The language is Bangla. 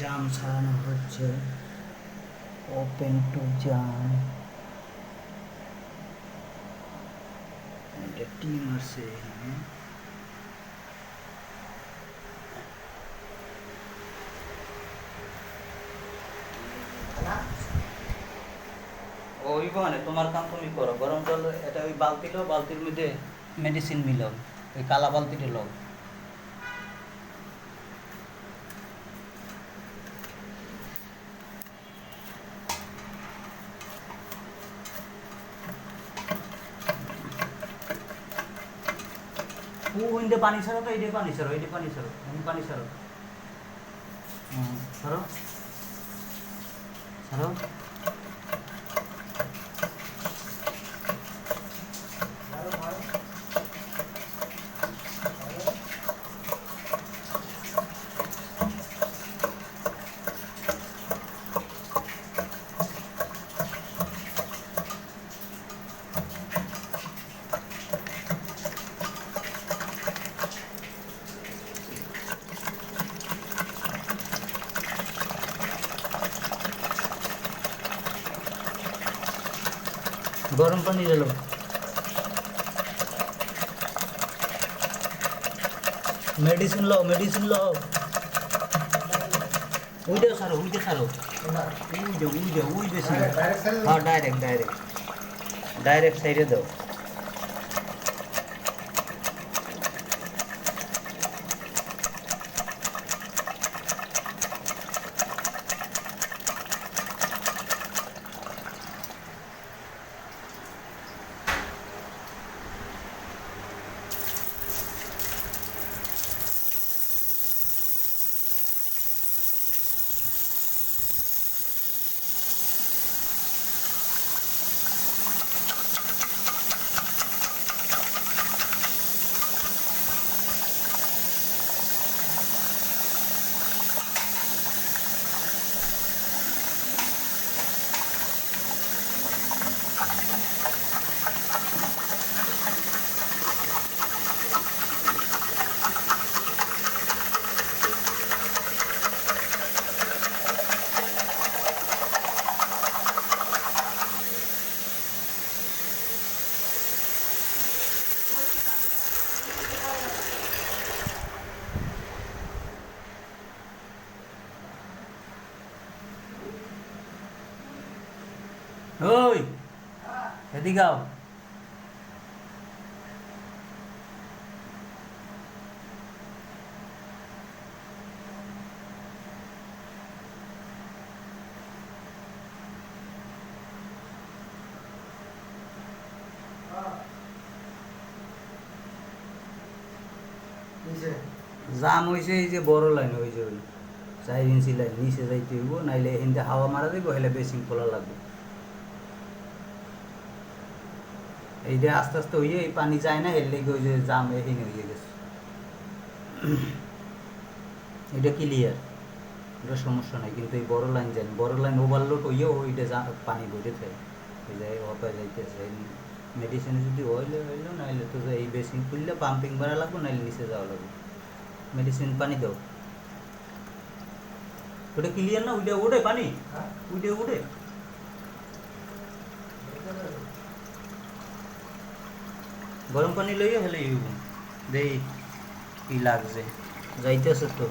জাম ছাড়ানো হচ্ছে, ওপেন টু জাম। এটা টিম আছে এখানে। ওই মানে তোমার কাম তুমি করো, গরম জল এটা ওই বালতি লো, বালতির মধ্যে মেডিসিন মিলাও, ওই কালা বালতিটা লো। ও ওইটা পানি ছাড়ো তো, এইটা পানি ছাড়ো, এইটা পানি ছাড়ো, আমি পানি ছাড়ো। ছাড়ো ছাড়ো। গরম পানি ঢেলো। মেডিসিন লো, মেডিসিন লো। উইটা ছাড়ো, উইটা ছাড়ো। উই বেশি। হ্যাঁ ডাইরেক্ট ডাইরেক্ট ডাইরেক্ট সাইডে দাও। ওই এদিকে আও। জাম হয়েছে এই যে বড় লাইন, ওই যে ওই 4 ইঞ্চি লাইন নিচে যাইতে হইব, নাইলে এখানতে হাওয়া মারা দিব, হেলে বেসিং খোলা লাগবে। এইটা আস্তে আস্তে হইয়ে এই পানি যায় না, এর লেগে ওই যে জাম এখানে হয়ে গেছে। এটা ক্লিয়ার, এটা সমস্যা নাই, কিন্তু এই বড় লাইন যায়, বড় লাইন ওভারলোড হইয়ে ওইটা পানি বইতে থাকে, ওই যায় অপায় যাইতেছে। মেডিসিন যদি হইলে হইলো, নাইলে তো এই বেসিং খুললে পাম্পিং বাড়া লাগবে, নাইলে নিচে যাওয়া লাগবে। মেডিসিন পানি দাও। ওটা ক্লিয়ার না, ওইটা ওঠে পানি, ওইটা উঠে। গরম পানি লইয়া হেলে দেই কি লাগছে, যাইতেছে তো।